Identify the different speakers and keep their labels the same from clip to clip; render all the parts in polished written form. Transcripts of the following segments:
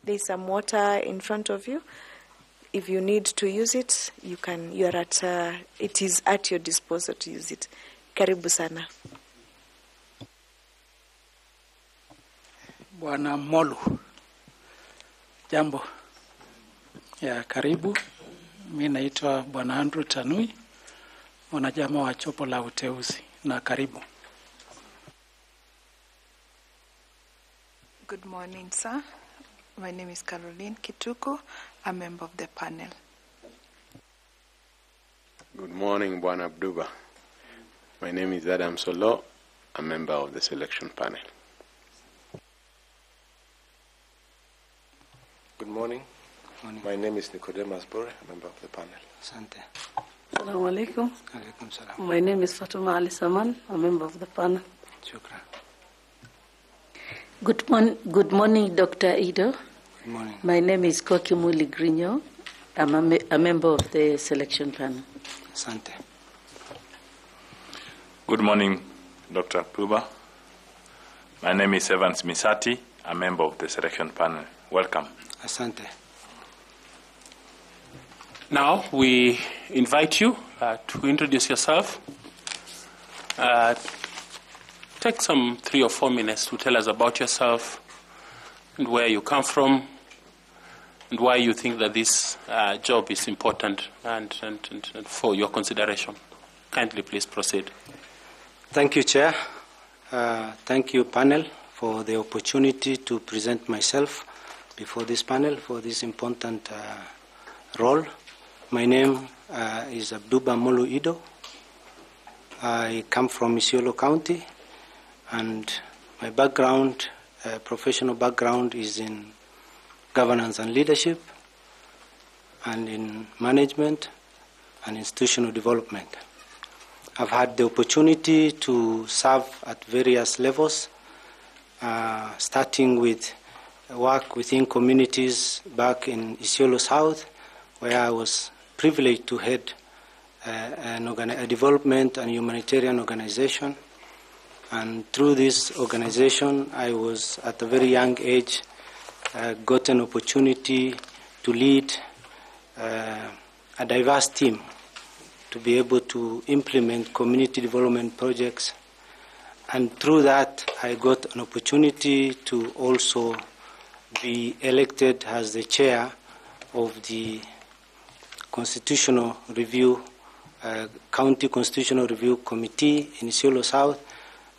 Speaker 1: There's some water in front of you. If you need to use it, you can. It is at your disposal to use it. Karibu sana.
Speaker 2: Bwana Mollu, jambo. Ya karibu. Mimi naitwa Bwana Andrew Tanui, mwanachama wa chopo la uteuzi, na karibu.
Speaker 3: Good morning, sir. My name is Caroline Kituko, a member of the panel.
Speaker 4: Good morning, Bwana Abduba. My name is Adam Solo, a member of the selection panel.
Speaker 5: Good morning. My name is Nicodemus Bore, a member of the panel.
Speaker 2: Asante.
Speaker 6: Assalamu alaikum.
Speaker 2: Alaikum salam.
Speaker 6: My name is Fatuma Ali Saman, a member of the panel.
Speaker 2: Shukran.
Speaker 6: Good morning, Dr. Ido.
Speaker 2: Good morning.
Speaker 6: My name is Koki Muli Grigno. I'm a member of the selection panel.
Speaker 2: Asante.
Speaker 7: Good morning, Dr. Abduba. My name is Evans Misati, a member of the selection panel. Welcome.
Speaker 2: Asante.
Speaker 8: Now we invite you to introduce yourself. Take some 3 or 4 minutes to tell us about yourself and where you come from and why you think that this job is important and for your consideration. Kindly please proceed.
Speaker 9: Thank you, Chair. Thank you, panel, for the opportunity to present myself before this panel for this important role. My name is Abduba Mollu Ido. I come from Isiolo County, and my background, professional background, is in governance and leadership, and in management and institutional development. I've had the opportunity to serve at various levels, starting with work within communities back in Isiolo South, where I was privileged to head a development and humanitarian organization. And through this organization, I was at a very young age, got an opportunity to lead a diverse team to be able to implement community development projects. And through that, I got an opportunity to also be elected as the chair of the Constitutional Review, County Constitutional Review Committee in Isiolo South,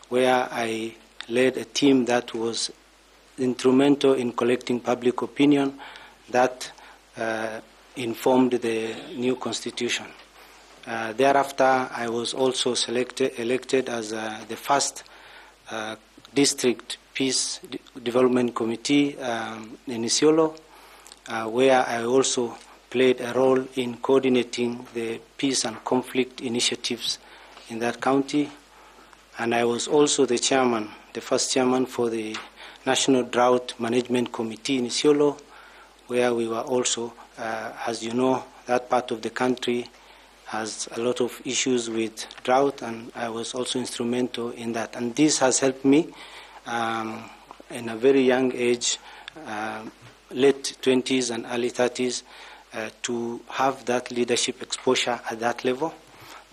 Speaker 9: where I led a team that was instrumental in collecting public opinion that informed the new constitution. Thereafter, I was also elected as the first district peace development committee in Isiolo, where I also played a role in coordinating the peace and conflict initiatives in that county. And I was also the chairman, the first chairman for the National Drought Management Committee in Isiolo, where we were also, as you know, that part of the country has a lot of issues with drought, and I was also instrumental in that. And this has helped me in a very young age, late 20s and early 30s, to have that leadership exposure at that level.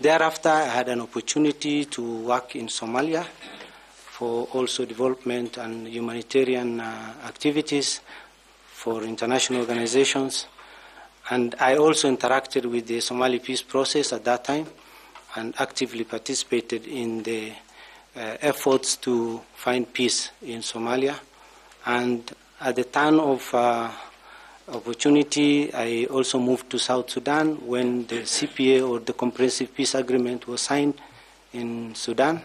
Speaker 9: Thereafter, I had an opportunity to work in Somalia for also development and humanitarian activities for international organizations. And I also interacted with the Somali peace process at that time and actively participated in the efforts to find peace in Somalia. And at the turn of opportunity, I also moved to South Sudan when the CPA, or the Comprehensive Peace Agreement, was signed in Sudan,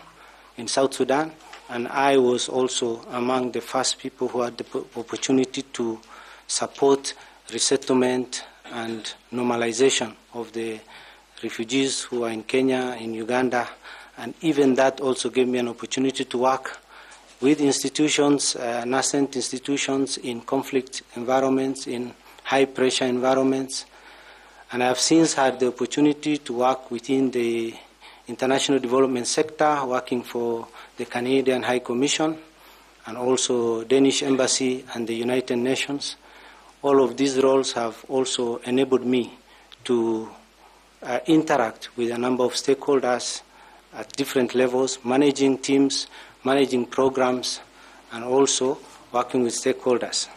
Speaker 9: in South Sudan. And I was also among the first people who had the opportunity to support resettlement and normalization of the refugees who are in Kenya, in Uganda. And even that also gave me an opportunity to work with institutions, nascent institutions in conflict environments, in high-pressure environments. And I have since had the opportunity to work within the international development sector, working for the Canadian High Commission and also Danish Embassy and the United Nations. all of these roles have also enabled me to interact with a number of stakeholders at different levels, managing teams, managing programs, and also working with stakeholders.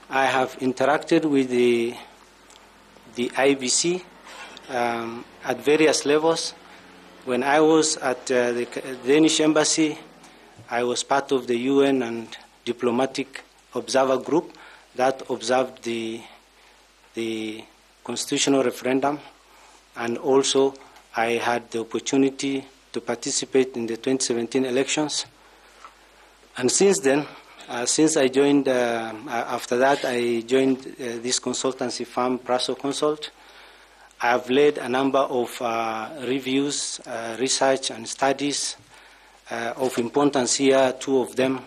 Speaker 9: I have interacted with the IEBC at various levels. When I was at the Danish Embassy, I was part of the UN and diplomatic observer group that observed the constitutional referendum, and also I had the opportunity to participate in the 2017 elections. And since then, since I joined, after that I joined this consultancy firm, Praso Consult. I have led a number of reviews, research and studies of importance here. Two of them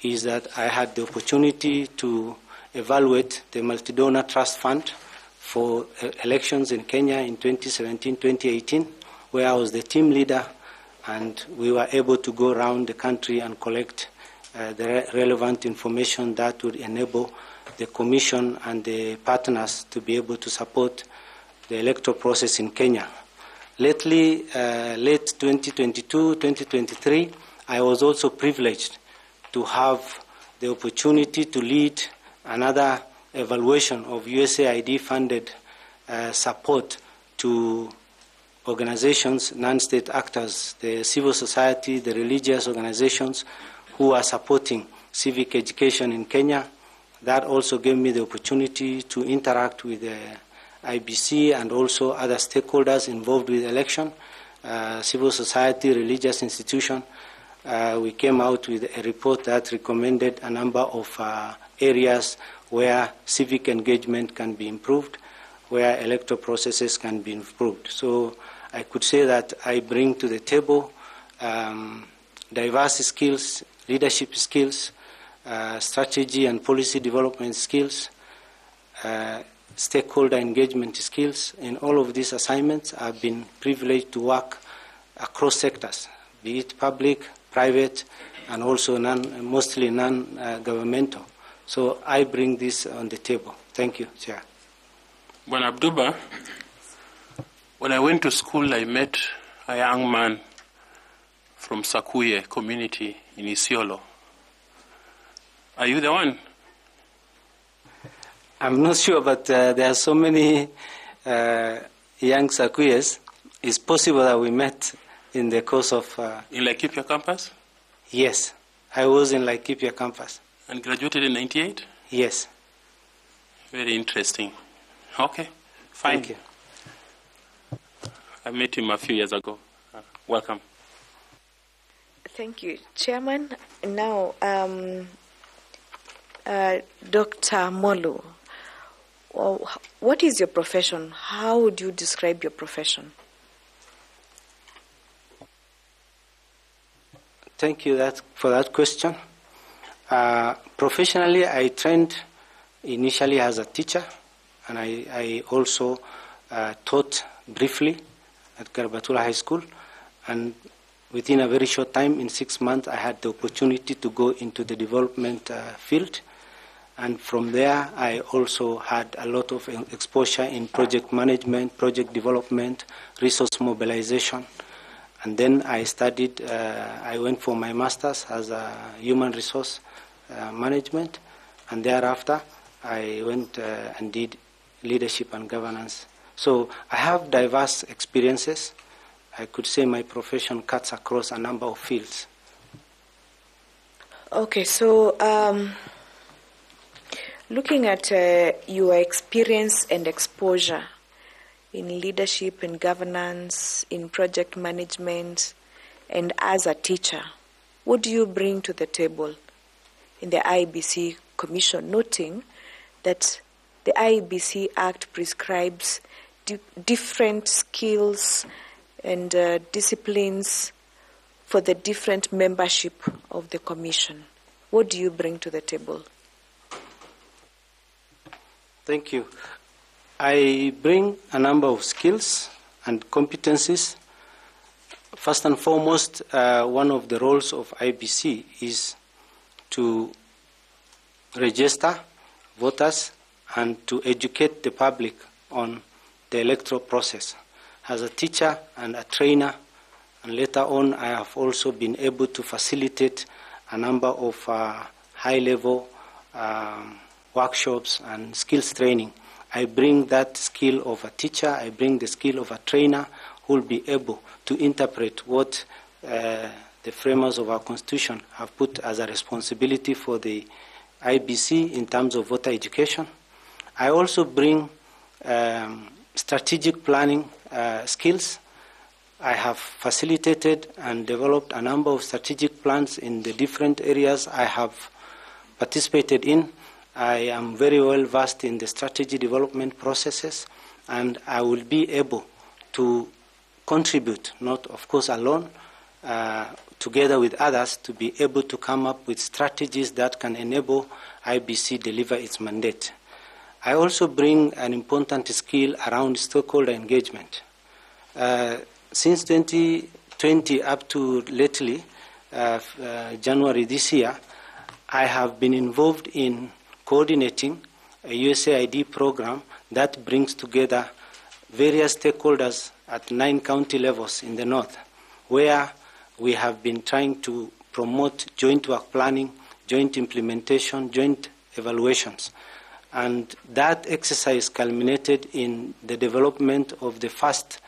Speaker 9: is that I had the opportunity to evaluate the multi-donor trust fund for elections in Kenya in 2017-2018, where I was the team leader, and we were able to go around the country and collect the relevant information that would enable the Commission and the partners to be able to support the electoral process in Kenya. Lately, late 2022, 2023, I was also privileged to have the opportunity to lead another evaluation of USAID-funded support to organizations, non-state actors, the civil society, the religious organizations who are supporting civic education in Kenya. That also gave me the opportunity to interact with the IEBC and also other stakeholders involved with election, civil society, religious institution. We came out with a report that recommended a number of areas where civic engagement can be improved, where electoral processes can be improved. So I could say that I bring to the table diverse skills, leadership skills, strategy and policy development skills, stakeholder engagement skills. In all of these assignments, I've been privileged to work across sectors, be it public, private, and also mostly non-governmental. So I bring this on the table. Thank you, Chair.
Speaker 8: When Abduba, when I went to school, I met a young man from Sakuye community in Isiolo. Are you the one?
Speaker 9: I'm not sure, but there are so many young Sakuyes. It's possible that we met in the course of...
Speaker 8: in Laikipia campus?
Speaker 9: Yes, I was in Laikipia campus.
Speaker 8: And graduated in 98?
Speaker 9: Yes.
Speaker 8: Very interesting. Okay, fine.
Speaker 9: Thank you.
Speaker 8: I met him a few years ago. Welcome.
Speaker 1: Thank you, Chairman. Now, Dr. Mollu, what is your profession? How would you describe your profession?
Speaker 9: Thank you for that question. Professionally, I trained initially as a teacher, and I also taught briefly at Garbatula High School. And within a very short time, in 6 months, I had the opportunity to go into the development field. And from there, I also had a lot of exposure in project management, project development, resource mobilization. And then I studied, I went for my master's as a human resource management. And thereafter, I went and did leadership and governance. So I have diverse experiences. I could say my profession cuts across a number of fields.
Speaker 1: Okay, so looking at your experience and exposure in leadership, in governance, in project management, and as a teacher, what do you bring to the table in the IEBC Commission, noting that the IEBC Act prescribes different skills and disciplines for the different membership of the Commission? What do you bring to the table?
Speaker 9: Thank you. I bring a number of skills and competencies. First and foremost, one of the roles of IEBC is to register voters and to educate the public on the electoral process. As a teacher and a trainer, and later on I have also been able to facilitate a number of high-level workshops and skills training. I bring that skill of a teacher, I bring the skill of a trainer who will be able to interpret what the framers of our Constitution have put as a responsibility for the IEBC in terms of voter education. I also bring strategic planning skills. I have facilitated and developed a number of strategic plans in the different areas I have participated in. I am very well versed in the strategy development processes, and I will be able to contribute, not of course alone, together with others, to be able to come up with strategies that can enable IEBC deliver its mandate. I also bring an important skill around stakeholder engagement. Since 2020 up to lately, January this year, I have been involved in coordinating a USAID program that brings together various stakeholders at 9 county levels in the north, where we have been trying to promote joint work planning, joint implementation, joint evaluations. And that exercise culminated in the development of the first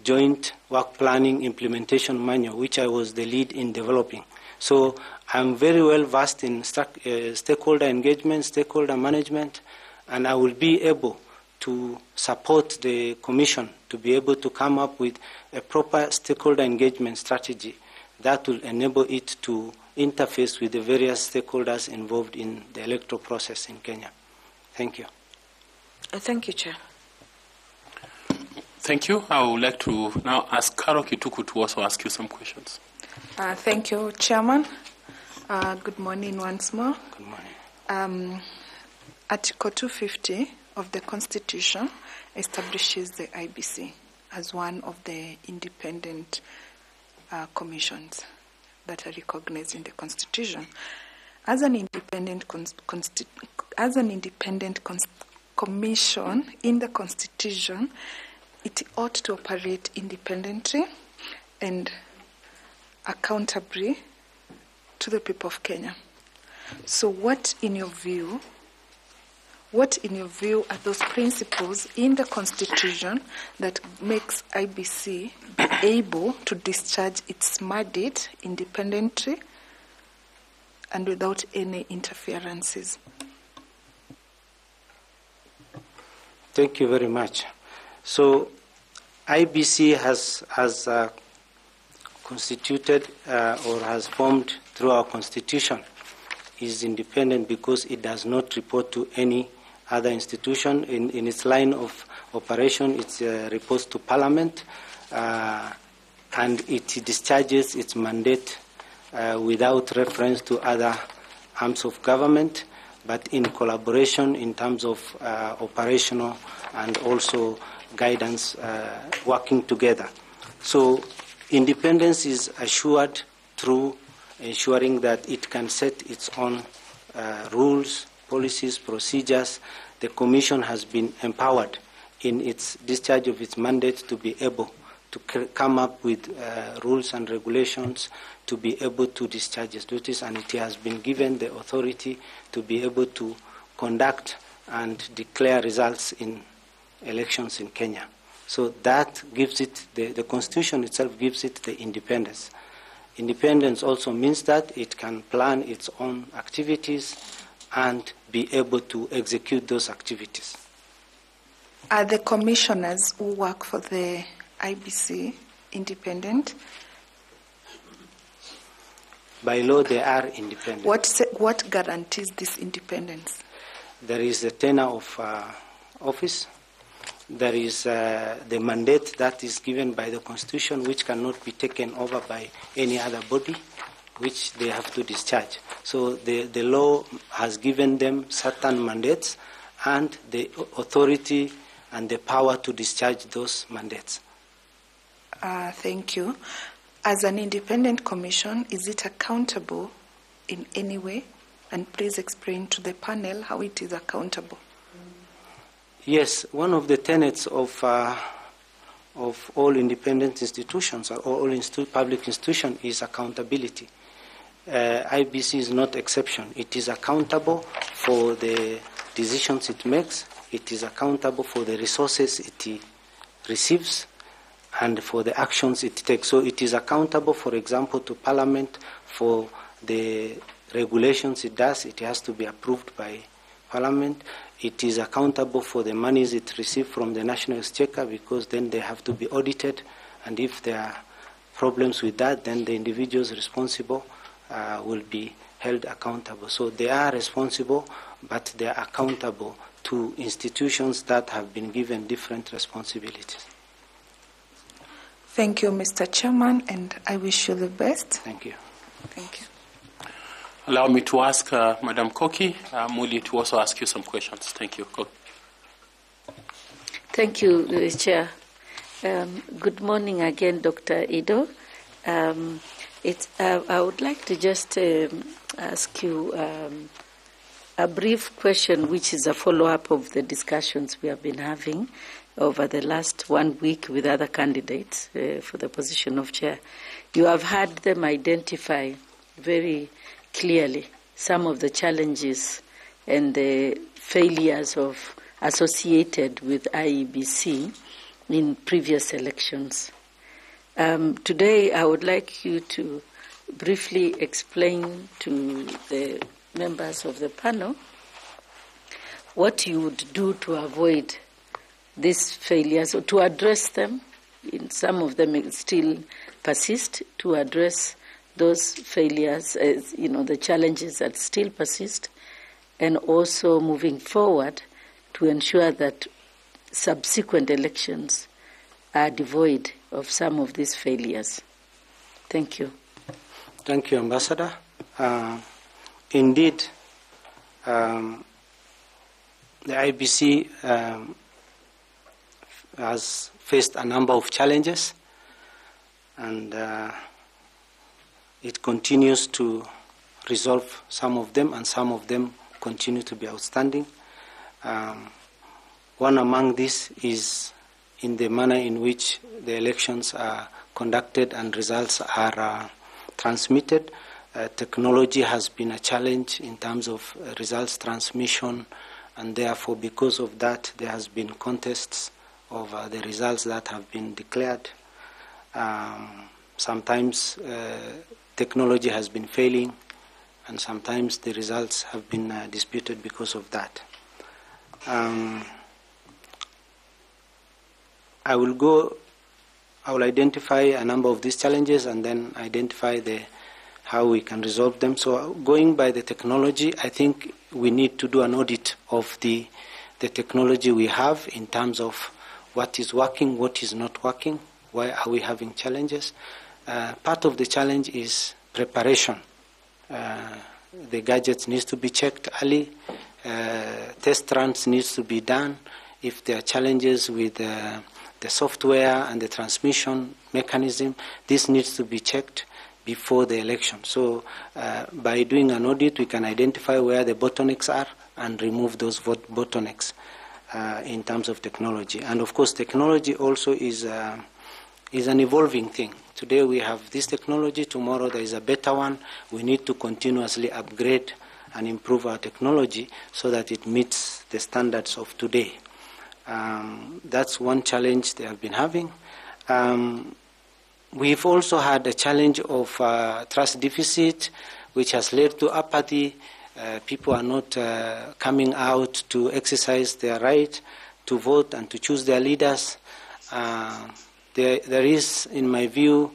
Speaker 9: joint work planning implementation manual, which I was the lead in developing. So I'm very well versed in stakeholder engagement, stakeholder management, and I will be able to support the Commission to be able to come up with a proper stakeholder engagement strategy that will enable it to interface with the various stakeholders involved in the electoral process in Kenya. Thank you.
Speaker 1: Thank you, Chair.
Speaker 8: Thank you. I would like to now ask Carol Kituku to also ask you some questions.
Speaker 3: Thank you, Chairman. Good morning once more.
Speaker 9: Good morning.
Speaker 3: Article 250 of the Constitution establishes the IEBC as one of the independent commissions that are recognized in the Constitution. As an independent commission in the Constitution, it ought to operate independently and accountably to the people of Kenya. So what in your view are those principles in the Constitution that makes IEBC able to discharge its mandate independently and without any interferences?
Speaker 9: Thank you very much. So IEBC has constituted or has formed through our Constitution is independent because it does not report to any other institution. In its line of operation, it reports to Parliament, and it discharges its mandate without reference to other arms of government, but in collaboration in terms of operational and also guidance working together. So independence is assured through ensuring that it can set its own rules, policies, procedures. The Commission has been empowered in its discharge of its mandate to be able to come up with rules and regulations to be able to discharge its duties, and it has been given the authority to be able to conduct and declare results in elections in Kenya. So that gives it, the Constitution itself gives it the independence. Independence also means that it can plan its own activities and be able to execute those activities.
Speaker 3: Are the commissioners who work for the IEBC independent?
Speaker 9: By law, they are independent.
Speaker 3: What guarantees this independence?
Speaker 9: There is a tenure of office. There is the mandate that is given by the Constitution, which cannot be taken over by any other body, which they have to discharge. So the law has given them certain mandates and the authority and the power to discharge those mandates.
Speaker 3: Thank you. As an independent commission, is it accountable in any way? And please explain to the panel how it is accountable.
Speaker 9: Yes, one of the tenets of all independent institutions or all public institutions is accountability. IBC is not exception. It is accountable for the decisions it makes. It is accountable for the resources it receives and for the actions it takes. So it is accountable, for example, to Parliament for the regulations it does. It has to be approved by Parliament. It is accountable for the monies it receives from the National Exchequer, because then they have to be audited, and if there are problems with that, then the individuals responsible will be held accountable. So they are responsible, but they are accountable to institutions that have been given different responsibilities.
Speaker 3: Thank you, Mr. Chairman, and I wish you the best.
Speaker 9: Thank you.
Speaker 3: Thank you.
Speaker 8: Allow me to ask Madam Koki Muli to also ask you some questions. Thank you.
Speaker 6: Thank you, Chair. Good morning again, Dr. Ido. I would like to just ask you a brief question, which is a follow-up of the discussions we have been having over the last 1 week with other candidates for the position of chair. You have had them identify very clearly some of the challenges and the failures associated with IEBC in previous elections. Today, I would like you to briefly explain to the members of the panel what you would do to avoid these failures, or to address them. In some of them still persist, to address those failures, the challenges that still persist, and also moving forward to ensure that subsequent elections are devoid of some of these failures. Thank you.
Speaker 9: Thank you, Ambassador. Indeed, the IBC has faced a number of challenges, and it continues to resolve some of them, and some of them continue to be outstanding. One among these is in the manner in which the elections are conducted and results are transmitted. Technology has been a challenge in terms of results transmission, and therefore because of that there has been contests of the results that have been declared. Sometimes technology has been failing, and sometimes the results have been disputed because of that. I will identify a number of these challenges and then identify how we can resolve them. So going by the technology, I think we need to do an audit of the technology we have in terms of what is working, what is not working, why are we having challenges. Part of the challenge is preparation. The gadgets needs to be checked early. Test runs needs to be done. If there are challenges with the software and the transmission mechanism, this needs to be checked before the election. So by doing an audit, we can identify where the bottlenecks are and remove those bottlenecks in terms of technology. And of course, technology also is an evolving thing. Today we have this technology, tomorrow there is a better one. We need to continuously upgrade and improve our technology so that it meets the standards of today. That's one challenge they have been having. We've also had a challenge of trust deficit, which has led to apathy. People are not coming out to exercise their right to vote and to choose their leaders. There is, in my view,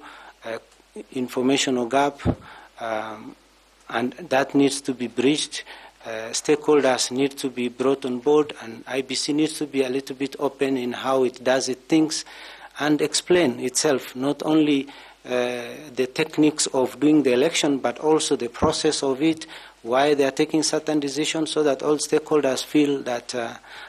Speaker 9: informational gap, and that needs to be bridged. Stakeholders need to be brought on board, and IBC needs to be a little bit open in how it does its things and explain itself, not only the techniques of doing the election, but also the process of it, why they are taking certain decisions, so that all stakeholders feel that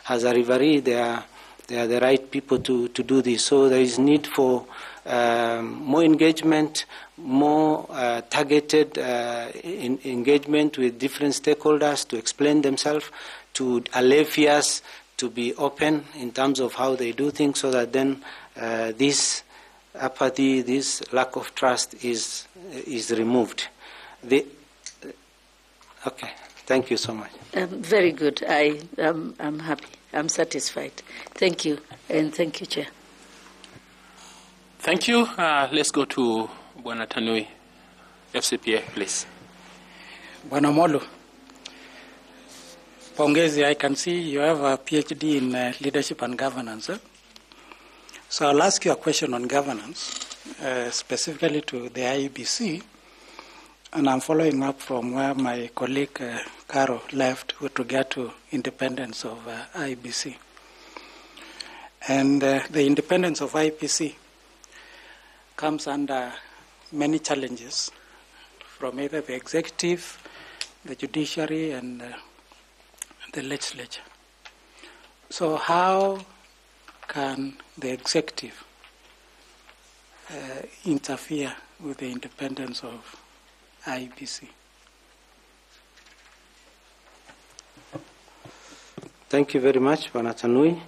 Speaker 9: as a referee they are the right people to do this. So there is need for more engagement, more targeted engagement with different stakeholders to explain themselves, to allay fears, to be open in terms of how they do things, so that then this apathy, this lack of trust is removed. Okay, thank you so much.
Speaker 6: Very good. I'm happy. I'm satisfied. Thank you, and thank you, Chair.
Speaker 8: Thank you. Let's go to Bwana Tanui, FCPA, please.
Speaker 2: Bwana Mollu, pongezi, I can see you have a PhD in leadership and governance. So I'll ask you a question on governance, specifically to the IEBC, and I'm following up from where my colleague Caro left with regard to independence of IEBC. And the independence of IEBC comes under many challenges from either the executive, the judiciary, and the legislature. So how can the executive interfere with the independence of IEBC?
Speaker 9: Thank you very much, Bwana Tanui.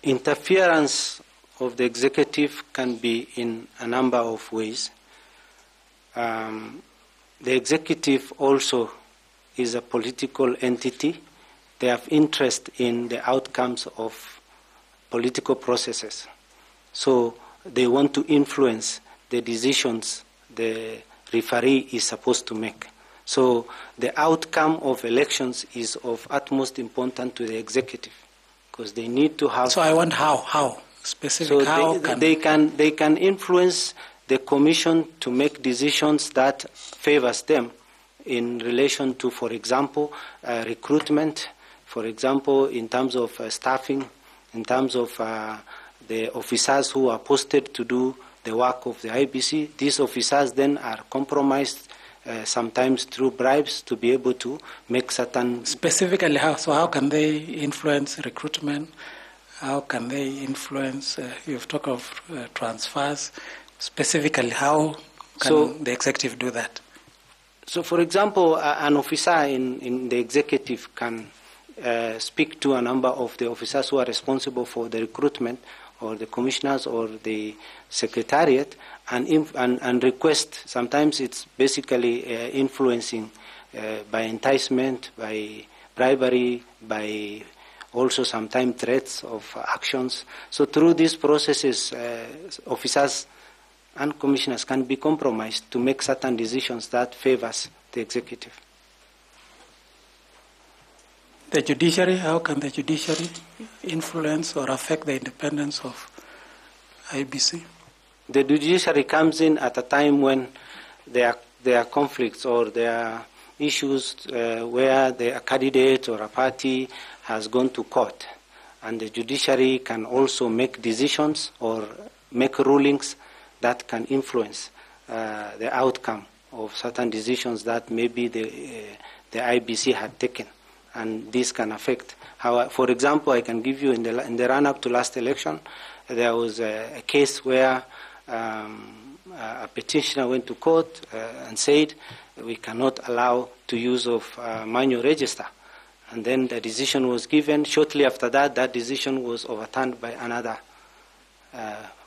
Speaker 9: Interference of the executive can be in a number of ways. The executive also is a political entity. They have interest in the outcomes of political processes. So they want to influence the decisions the referee is supposed to make. So the outcome of elections is of utmost importance to the executive, because they need to have...
Speaker 2: So I want how? Specific,
Speaker 9: so
Speaker 2: how
Speaker 9: they can influence the commission to make decisions that favors them in relation to, for example, recruitment, for example, in terms of staffing, in terms of the officers who are posted to do the work of the IEBC. These officers then are compromised sometimes through bribes to be able to make certain...
Speaker 2: Specifically how? So how can they influence recruitment? How can they influence, you've talked of transfers, specifically how can the executive do that?
Speaker 9: So for example, an officer in the executive can speak to a number of the officers who are responsible for the recruitment, or the commissioners or the secretariat, and request. Sometimes it's basically influencing by enticement, by bribery, by also sometimes threats of actions. So through these processes, officers and commissioners can be compromised to make certain decisions that favors the executive.
Speaker 2: The judiciary, how can the judiciary influence or affect the independence of IEBC?
Speaker 9: The judiciary comes in at a time when there are conflicts or there are issues where a candidate or a party has gone to court, and the judiciary can also make decisions or make rulings that can influence the outcome of certain decisions that maybe the IEBC had taken, and this can affect how. For example, I can give you in the run-up to last election, there was a case where a petitioner went to court and said we cannot allow the use of manual register. And then the decision was given. Shortly after that, that decision was overturned by another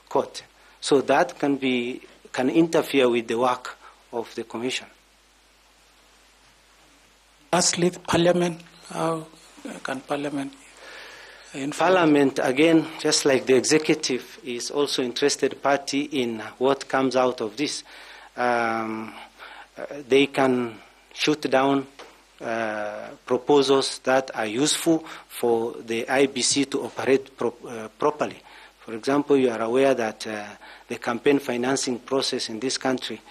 Speaker 9: court. So that can interfere with the work of the commission.
Speaker 2: Lastly, Parliament. How can Parliament influence? Parliament,
Speaker 9: again, just like the executive, is also interested party in what comes out of this. They can shoot down proposals that are useful for the IEBC to operate properly. For example, you are aware that the campaign financing process in this country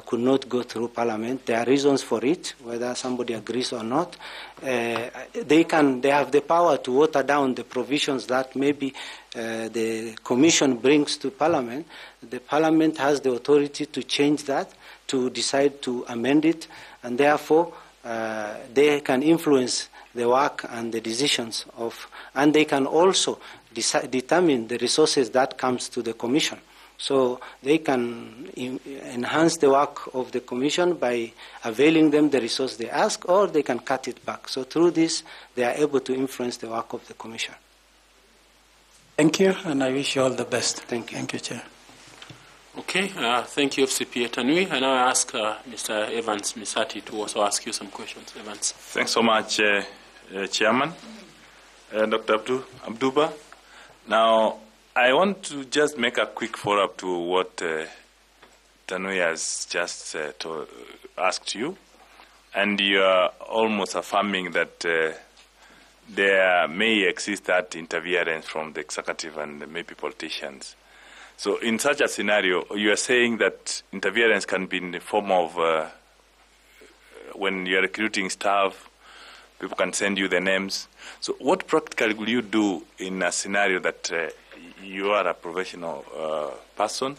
Speaker 9: could not go through Parliament. There are reasons for it, whether somebody agrees or not. They have the power to water down the provisions that maybe the Commission brings to Parliament. The Parliament has the authority to change that, to decide to amend it, and therefore they can influence the work and the decisions of, and they can also determine the resources that comes to the Commission. So they can enhance the work of the Commission by availing them the resource they ask, or they can cut it back. So through this, they are able to influence the work of the Commission.
Speaker 2: Thank you, and I wish you all the best.
Speaker 9: Thank you.
Speaker 2: Thank you, Chair.
Speaker 8: Okay, thank you, FCPA Tanui. And I ask Mr. Evans Misati to also ask you some questions. Evans.
Speaker 7: Thanks so much, Chairman. Dr. Abduba. Now, I want to just make a quick follow-up to what Tanui has just asked you. And you are almost affirming that there may exist that interference from the executive and maybe politicians. So in such a scenario, you are saying that interference can be in the form of when you are recruiting staff, people can send you the names. So what practically will you do in a scenario that you are a professional person?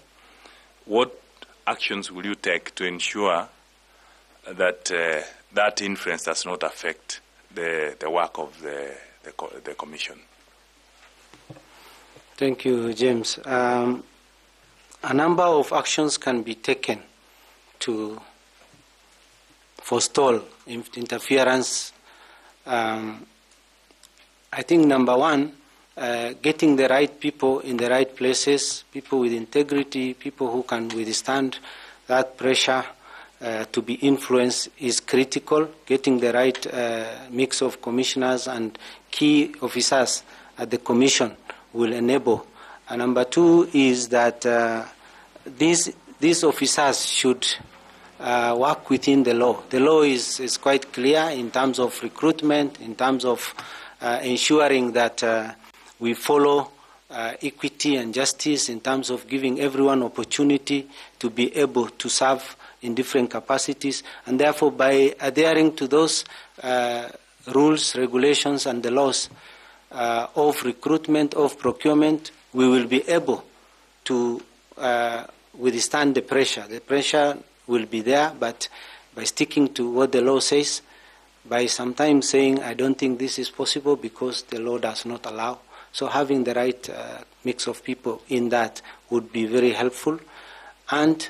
Speaker 7: What actions will you take to ensure that that influence does not affect the work of the Commission?
Speaker 9: Thank you, James. A number of actions can be taken to forestall interference. I think number one, getting the right people in the right places, people with integrity, people who can withstand that pressure to be influenced is critical. Getting the right mix of commissioners and key officers at the Commission will enable. And number two is that these officers should work within the law. The law is quite clear in terms of recruitment, in terms of ensuring that we follow equity and justice, in terms of giving everyone opportunity to be able to serve in different capacities. And therefore, by adhering to those rules, regulations, and the laws of recruitment, of procurement, we will be able to withstand the pressure. The pressure will be there, but by sticking to what the law says, by sometimes saying, I don't think this is possible because the law does not allow. So having the right mix of people in that would be very helpful, and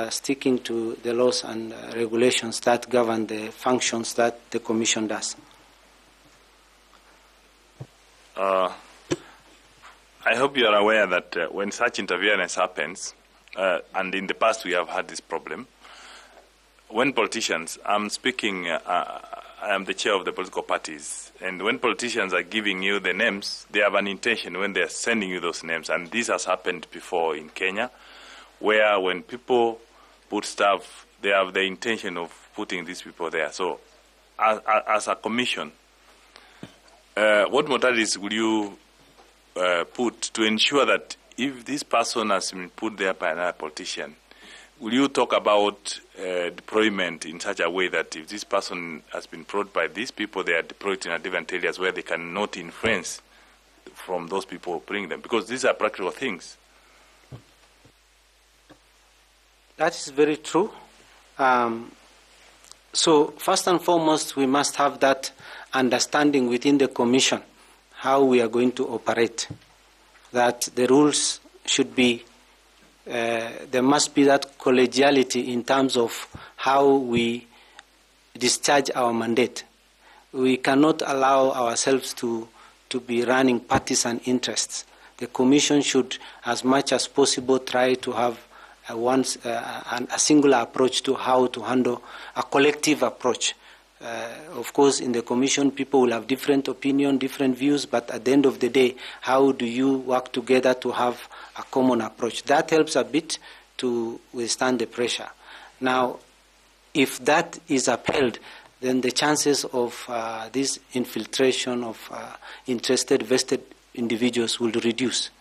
Speaker 9: sticking to the laws and regulations that govern the functions that the Commission does.
Speaker 7: I hope you are aware that when such interference happens, and in the past we have had this problem, when politicians, I'm speaking, I am the chair of the political parties, and when politicians are giving you the names, they have an intention when they are sending you those names, and this has happened before in Kenya, where when people put stuff, they have the intention of putting these people there. So as a commission, what modalities will you put to ensure that if this person has been put there by another politician, will you talk about deployment in such a way that if this person has been brought by these people, they are deployed in different areas where they cannot influence from those people who bring them? Because these are practical things.
Speaker 9: That is very true. So first and foremost, we must have that understanding within the Commission how we are going to operate, that the rules should be, there must be that collegiality in terms of how we discharge our mandate. We cannot allow ourselves to be running partisan interests. The Commission should, as much as possible, try to have a singular approach to how to handle a collective approach. Of course, in the Commission, people will have different opinions, different views, but at the end of the day, how do you work together to have a common approach? That helps a bit to withstand the pressure. Now, if that is upheld, then the chances of this infiltration of interested, vested individuals will reduce.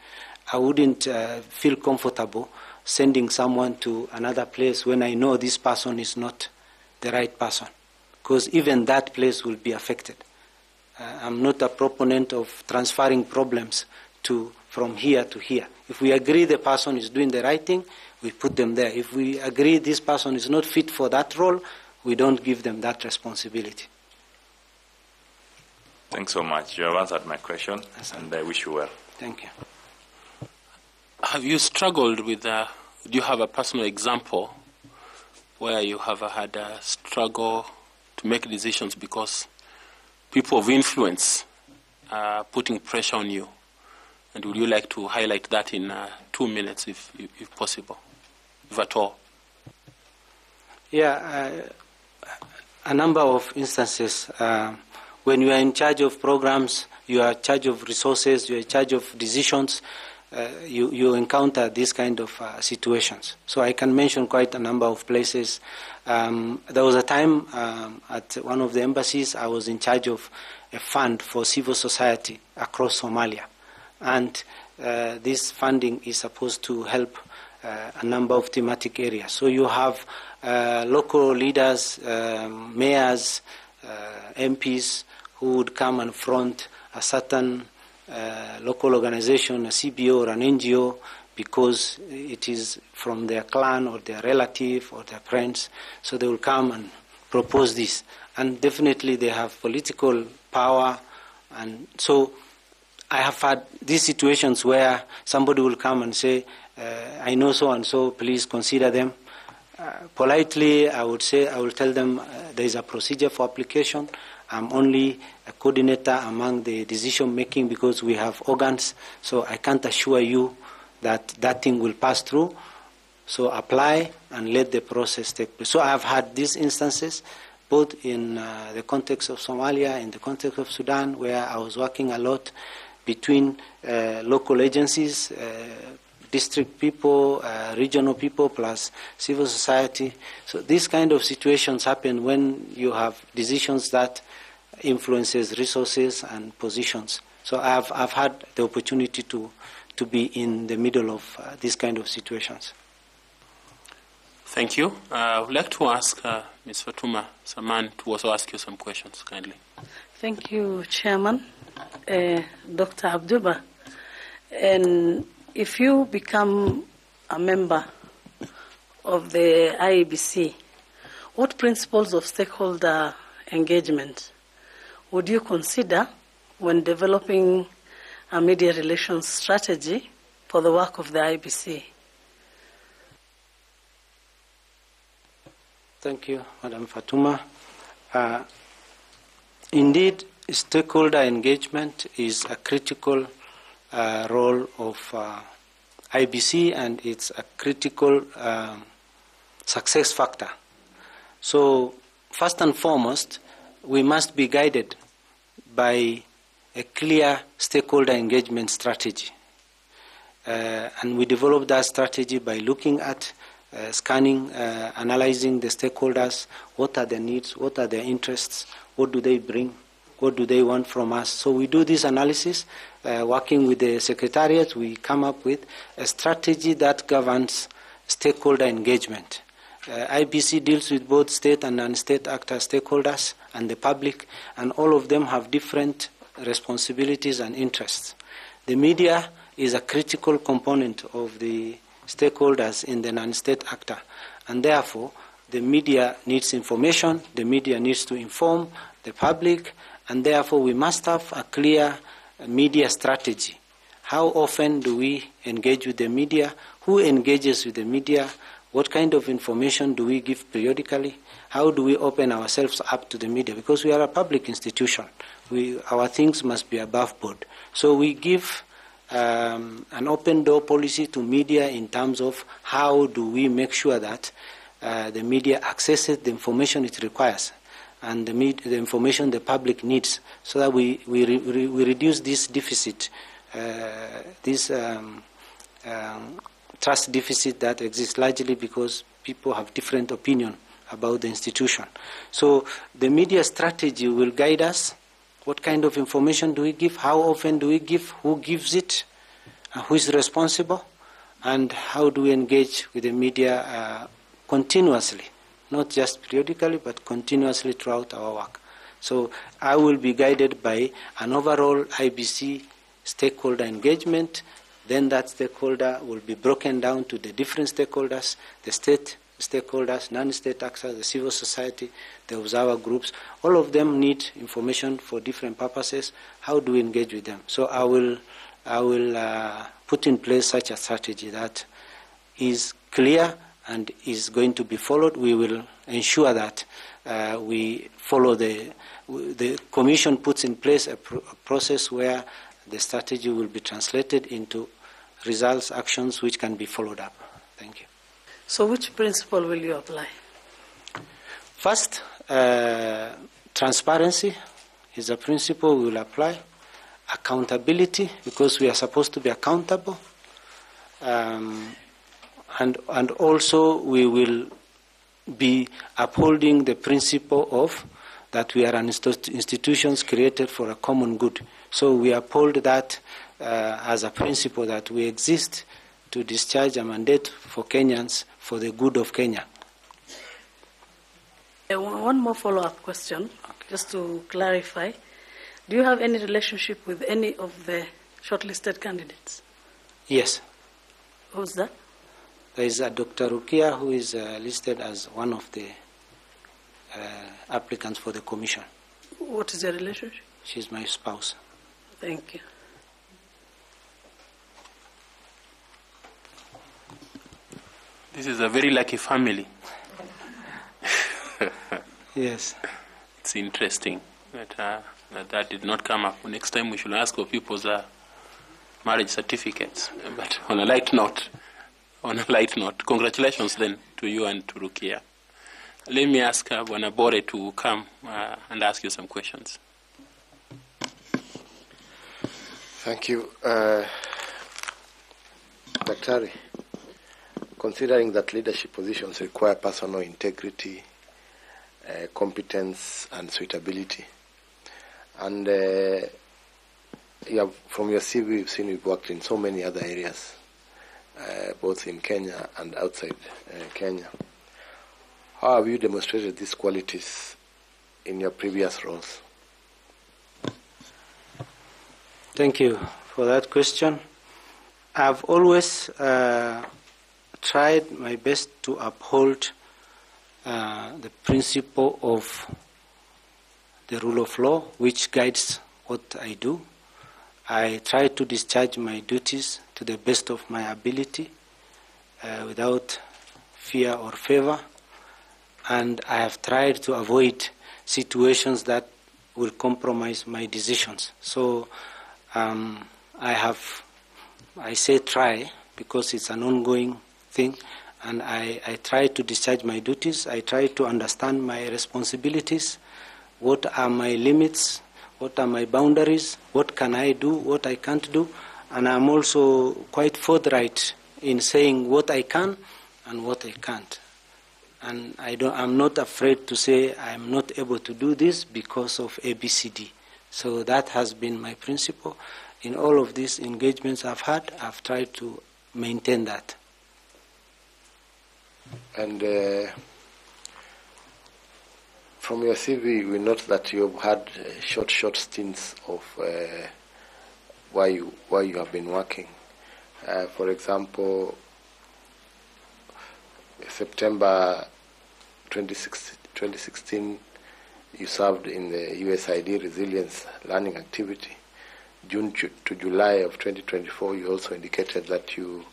Speaker 9: I wouldn't feel comfortable sending someone to another place when I know this person is not the right person, because even that place will be affected. I'm not a proponent of transferring problems from here to here. If we agree the person is doing the right thing, we put them there. If we agree this person is not fit for that role, we don't give them that responsibility.
Speaker 7: Thanks so much. You have answered my question, and I wish you well.
Speaker 9: Thank you.
Speaker 8: have you struggled with, do you have a personal example where you have had a struggle to make decisions because people of influence are putting pressure on you? And would you like to highlight that in 2 minutes, if possible, if at all?
Speaker 9: Yeah, a number of instances. When you are in charge of programs, you are in charge of resources, you are in charge of decisions, you encounter these kind of situations. So I can mention quite a number of places. There was a time at one of the embassies I was in charge of a fund for civil society across Somalia. And this funding is supposed to help a number of thematic areas. So you have local leaders, mayors, MPs who would come and front a certain local organization, a CBO or an NGO, because it is from their clan or their relative or their friends. So they will come and propose this. And definitely they have political power. And so I have had these situations where somebody will come and say, I know so-and-so, please consider them. Politely, I will tell them there is a procedure for application. I'm only a coordinator among the decision making because we have organs, so I can't assure you that that thing will pass through. So apply and let the process take place. So I have had these instances, both in the context of Somalia, in the context of Sudan, where I was working a lot between local agencies, district people, regional people, plus civil society. So these kind of situations happen when you have decisions that influences resources and positions. So I've had the opportunity to be in the middle of these kind of situations.
Speaker 8: Thank you. I would like to ask Ms. Fatuma Saman to also ask you some questions, kindly.
Speaker 10: Thank you, Chairman. Dr. Abduba, and if you become a member of the IEBC, what principles of stakeholder engagement would you consider when developing a media relations strategy for the work of the IEBC?
Speaker 9: Thank you, Madam Fatuma. Indeed, stakeholder engagement is a critical role of IBC, and it's a critical success factor. So, first and foremost, we must be guided by a clear stakeholder engagement strategy. And we develop that strategy by looking at scanning, analyzing the stakeholders, what are their needs, what are their interests, what do they bring, what do they want from us. So we do this analysis, working with the Secretariat, we come up with a strategy that governs stakeholder engagement. IBC deals with both state and non-state actor stakeholders and the public, and all of them have different responsibilities and interests. The media is a critical component of the stakeholders in the non-state actor, and therefore the media needs information, the media needs to inform the public, and therefore we must have a clear media strategy. How often do we engage with the media? Who engages with the media? What kind of information do we give periodically? How do we open ourselves up to the media? Because we are a public institution. Our things must be above board. So we give an open door policy to media in terms of how do we make sure that the media accesses the information it requires and the information the public needs, so that we reduce this deficit, this trust deficit that exists largely because people have different opinion about the institution. So the media strategy will guide us. What kind of information do we give? How often do we give? Who gives it? Who is responsible? And how do we engage with the media continuously? Not just periodically, but continuously throughout our work. So I will be guided by an overall IBC stakeholder engagement. Then that stakeholder will be broken down to the different stakeholders, the state stakeholders, non-state actors, the civil society, the observer groups. All of them need information for different purposes. How do we engage with them? So I will put in place such a strategy that is clear and is going to be followed. We will ensure that we follow the Commission puts in place a process where the strategy will be translated into results, actions which can be followed up. Thank you.
Speaker 10: So which principle will you apply?
Speaker 9: First, transparency is a principle we will apply. Accountability, because we are supposed to be accountable. And also we will be upholding the principle of that we are an institutions created for a common good. So we uphold that as a principle that we exist to discharge a mandate for Kenyans for the good of Kenya.
Speaker 10: One more follow-up question, just to clarify. Do you have any relationship with any of the shortlisted candidates?
Speaker 9: Yes.
Speaker 10: Who's that?
Speaker 9: There is a Dr. Rukia who is listed as one of the applicants for the commission.
Speaker 10: What is your relationship?
Speaker 9: She's my spouse.
Speaker 10: Thank you.
Speaker 8: This is a very lucky family.
Speaker 9: Yes.
Speaker 8: It's interesting that did not come up. Next time we should ask for people's marriage certificates. But on a light note, congratulations then to you and to Rukia. Let me ask Bwana Bore to come and ask you some questions.
Speaker 5: Thank you. Daktari, considering that leadership positions require personal integrity, competence and suitability, and from your CV we've seen you've worked in so many other areas, both in Kenya and outside Kenya. How have you demonstrated these qualities in your previous roles?
Speaker 9: Thank you for that question. I've always tried my best to uphold the principle of the rule of law, which guides what I do. I try to discharge my duties to the best of my ability without fear or favor, and I have tried to avoid situations that will compromise my decisions. So I say try because it's an ongoing thing, and I try to discharge my duties. I try to understand my responsibilities, what are my limits, what are my boundaries, what can I do, what I can't do, and I'm also quite forthright in saying what I can and what I can't. And I'm not afraid to say I'm not able to do this because of ABCD. So that has been my principle. In all of these engagements I've had, I've tried to maintain that.
Speaker 5: And from your CV, we note that you've had short stints of where you have been working. For example, September 2016, you served in the USAID Resilience Learning Activity. June to July of 2024, you also indicated that you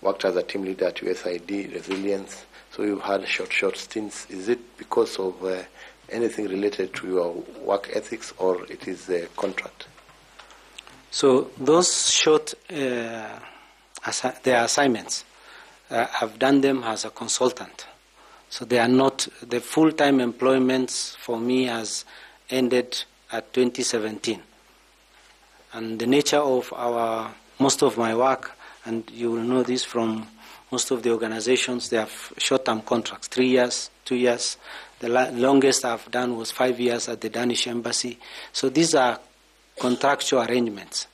Speaker 5: worked as a team leader at USAID Resilience. So you've had short stints. Is it because of anything related to your work ethics, or it is a contract?
Speaker 9: So those short their assignments, I've done them as a consultant. So they are not, the full-time employments for me has ended at 2017. And the nature of most of my work, and you will know this from most of the organizations, they have short-term contracts, 3 years, 2 years. The longest I've done was 5 years at the Danish embassy. So these are contractual arrangements.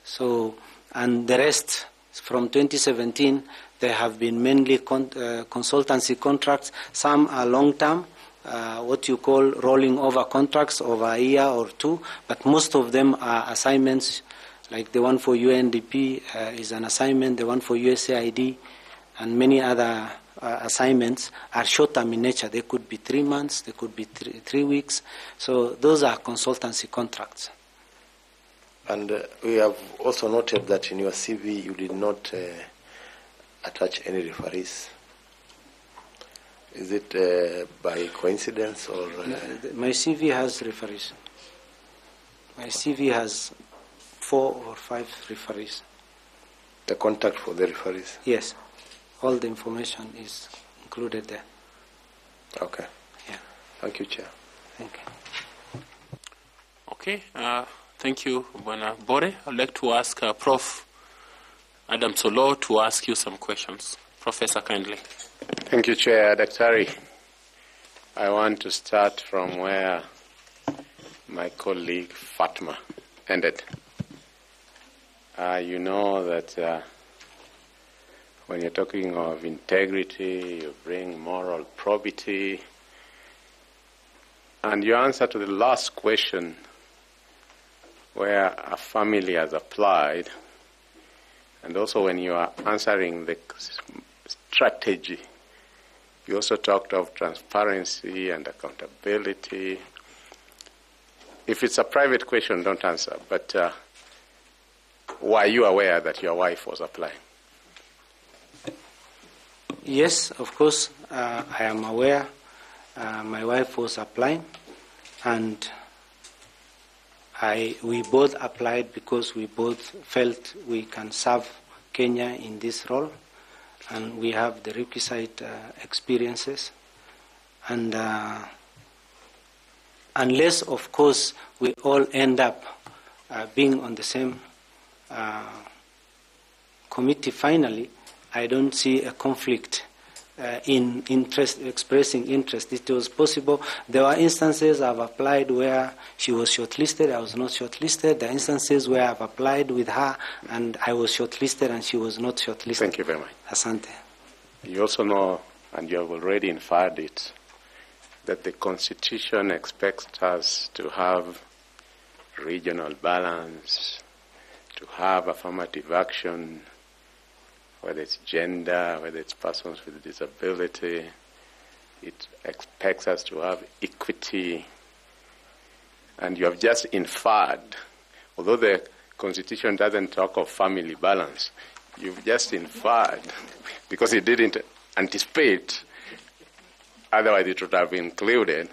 Speaker 9: So, and the rest from 2017, there have been mainly consultancy contracts. Some are long-term, what you call rolling over contracts over a year or two, but most of them are assignments, like the one for UNDP is an assignment, the one for USAID, and many other assignments are short-term in nature. They could be 3 months, they could be 3 weeks. So those are consultancy contracts.
Speaker 5: And we have also noted that in your CV you did not attach any referees. Is it by coincidence or?
Speaker 9: My CV has referees. My CV has 4 or 5 referees.
Speaker 5: The contact for the referees?
Speaker 9: Yes. All the information is included there.
Speaker 5: Okay.
Speaker 9: Yeah.
Speaker 5: Thank you, Chair.
Speaker 9: Thank you.
Speaker 8: Okay. Thank you, Bwana Bore. I'd like to ask Prof. Adam Solo to ask you some questions. Professor, kindly.
Speaker 4: Thank you, Chair. Daktari, I want to start from where my colleague Fatma ended. You know that when you're talking of integrity, you bring moral probity. And your answer to the last question, where a family has applied, and also when you are answering the strategy, you also talked of transparency and accountability. If it's a private question, don't answer. But were you aware that your wife was applying?
Speaker 9: Yes, of course, I am aware. My wife was applying, and we both applied because we both felt we can serve Kenya in this role, and we have the requisite experiences. And unless, of course, we all end up being on the same committee finally, I don't see a conflict in interest, expressing interest. It was possible. There were instances I've applied where she was shortlisted, I was not shortlisted. There are instances where I've applied with her and I was shortlisted and she was not shortlisted.
Speaker 4: Thank you very much.
Speaker 9: Asante.
Speaker 4: You also know, and you have already inferred it, that the Constitution expects us to have regional balance, to have affirmative action, whether it's gender, whether it's persons with disability. It expects us to have equity. And you have just inferred, although the Constitution doesn't talk of family balance, you've just inferred, because it didn't anticipate, otherwise it would have been included.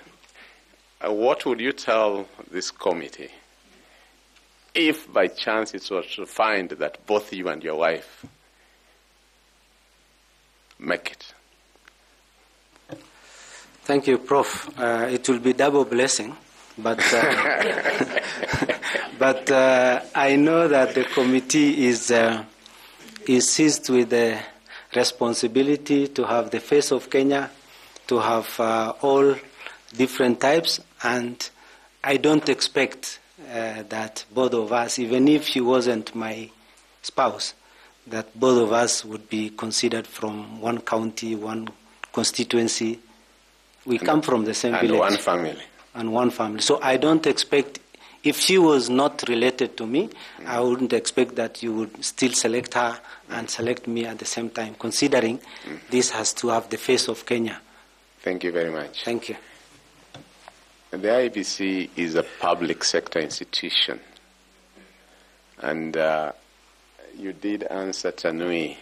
Speaker 4: What would you tell this committee if by chance it was to find that both you and your wife make it?
Speaker 9: Thank you, Prof. It will be double blessing, but but I know that the committee is seized with the responsibility to have the face of Kenya, to have all different types, and I don't expect that both of us, even if she wasn't my spouse, that both of us would be considered from one county, one constituency. We come from the same village.
Speaker 4: And one family.
Speaker 9: And one family. So I don't expect, if she was not related to me, I wouldn't expect that you would still select her and select me at the same time, considering this has to have the face of Kenya.
Speaker 4: Thank you very much.
Speaker 9: Thank you.
Speaker 4: The IEBC is a public sector institution. And you answered answer Tanui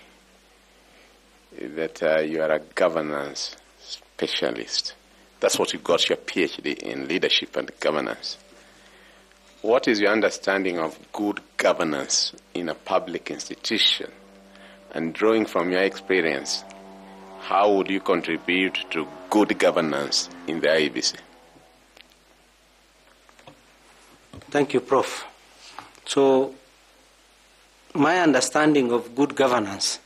Speaker 4: that you are a governance specialist. That's what you got your PhD in, leadership and governance. What is your understanding of good governance in a public institution? And drawing from your experience, how would you contribute to good governance in the IEBC?
Speaker 9: Thank you, Prof. So, my understanding of good governance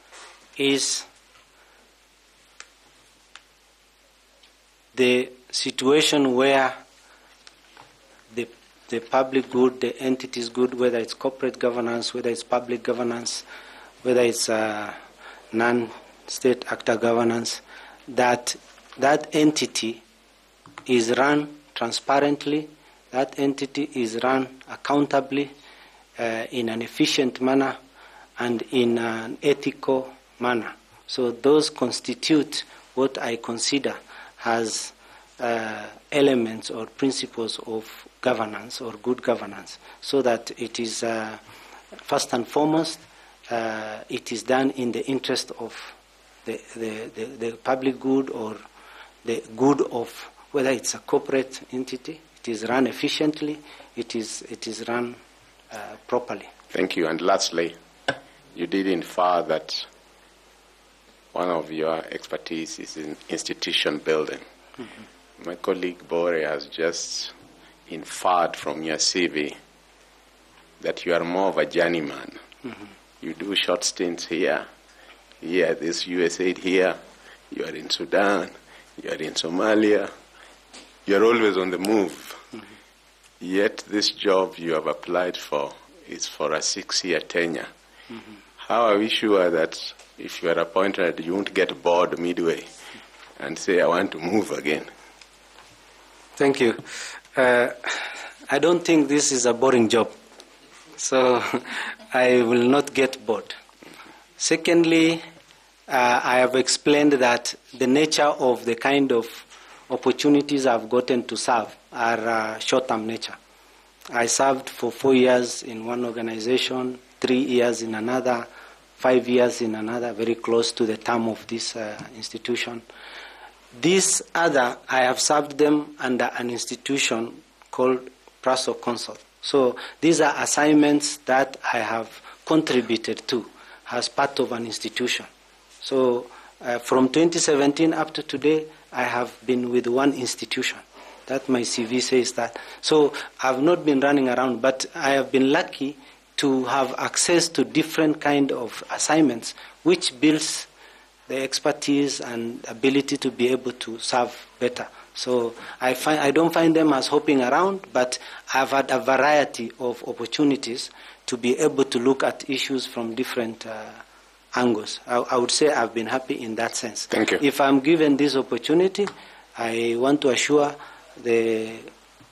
Speaker 9: is the situation where the public good, the entity's good, whether it's corporate governance, whether it's public governance, whether it's non-state actor governance, that entity is run transparently, that entity is run accountably, in an efficient manner and in an ethical manner. So those constitute what I consider as elements or principles of governance or good governance, so that it is first and foremost it is done in the interest of the public good or the good of whether it's a corporate entity. It is run efficiently. It is run properly.
Speaker 4: Thank you. And lastly, you did infer that one of your expertise is in institution building. Mm-hmm. My colleague Bore has just inferred from your CV that you are more of a journeyman. Mm-hmm. You do short stints here, this USAID here, you are in Sudan, you are in Somalia, you are always on the move. Mm-hmm. Yet this job you have applied for is for a 6-year tenure. Mm-hmm. How are we sure that if you are appointed, you won't get bored midway and say, I want to move again?
Speaker 9: Thank you. I don't think this is a boring job, so I will not get bored. Secondly, I have explained that the nature of the kind of opportunities I've gotten to serve are short-term nature. I served for 4 years in one organization, 3 years in another, 5 years in another, very close to the term of this institution. This other, I have served them under an institution called Praso Consult. So these are assignments that I have contributed to as part of an institution. So from 2017 up to today, I have been with one institution. That my CV says that. So I've not been running around, but I have been lucky to have access to different kind of assignments, which builds the expertise and ability to be able to serve better. So I don't find them as hopping around, but I've had a variety of opportunities to be able to look at issues from different angles. I would say I've been happy in that sense.
Speaker 4: Thank you.
Speaker 9: If I'm given this opportunity, I want to assure the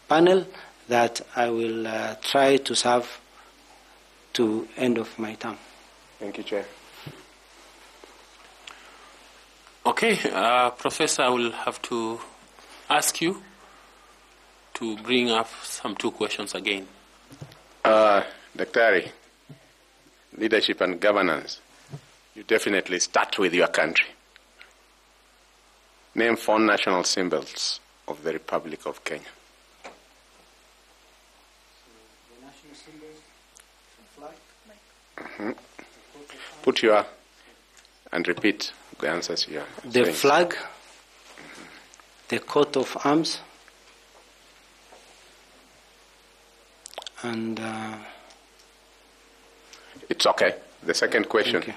Speaker 9: panel that I will try to serve to end of my term.
Speaker 4: Thank you, Chair.
Speaker 8: Okay, Professor, I will have to ask you to bring up some 2 questions again.
Speaker 4: Daktari, leadership and governance, you definitely start with your country. Name 4 national symbols of the Republic of Kenya.
Speaker 9: The national symbols, the flag.
Speaker 4: Mm-hmm. Put your and repeat the answers here.
Speaker 9: The flag, the coat of arms, and
Speaker 4: it's okay. The second question.
Speaker 9: Okay.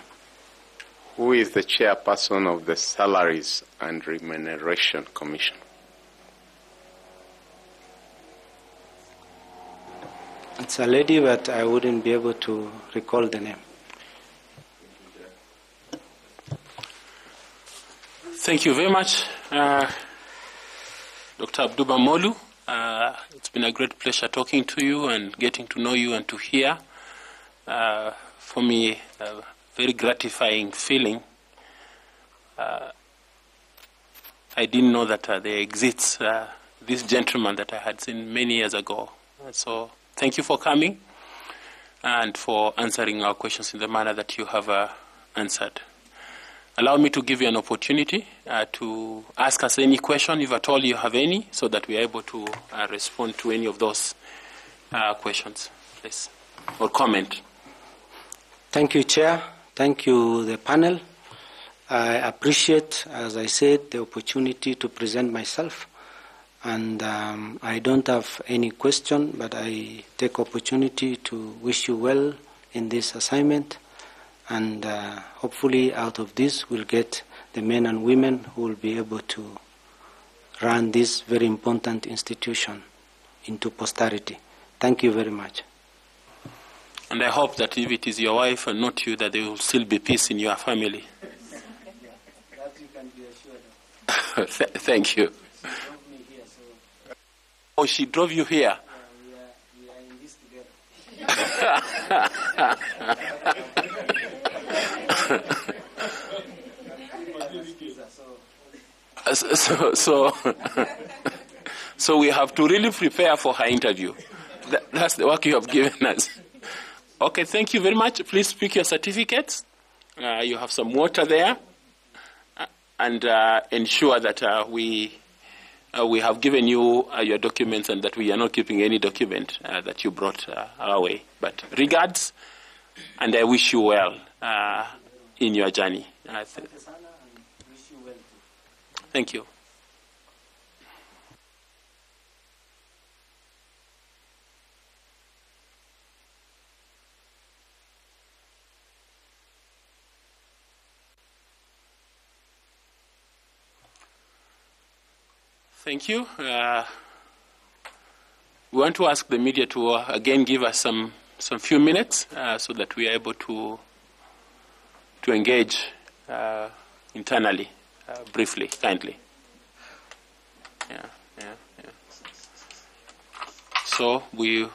Speaker 4: Who is the chairperson of the Salaries and Remuneration Commission?
Speaker 9: It's a lady, but I wouldn't be able to recall the name.
Speaker 8: Thank you very much, Dr. Abduba Mollu. It's been a great pleasure talking to you and getting to know you and to hear. For me, a very gratifying feeling. I didn't know that there exists this gentleman that I had seen many years ago. So thank you for coming and for answering our questions in the manner that you have answered. Allow me to give you an opportunity to ask us any question, if at all you have any, so that we are able to respond to any of those questions, please, or comment.
Speaker 9: Thank you, Chair. Thank you, the panel. I appreciate, as I said, the opportunity to present myself. And I don't have any question, but I take opportunity to wish you well in this assignment. And hopefully out of this we'll get the men and women who will be able to run this very important institution into posterity. Thank you very much.
Speaker 8: And I hope that if it is your wife and not you, that there will still be peace in your family.
Speaker 9: That you can be assured of.
Speaker 8: Thank you.
Speaker 9: She drove me here, so.
Speaker 8: Oh, she drove you here?
Speaker 9: Yeah, we are in this together.
Speaker 8: So we have to really prepare for her interview. That's the work you have given us. Okay, thank you very much. Please pick your certificates. You have some water there. And ensure that we have given you your documents and that we are not keeping any document that you brought our way. But regards, and I wish you well in your journey. Thank you. Thank you. We want to ask the media to again give us some few minutes so that we are able to engage internally, briefly, kindly. Yeah. So we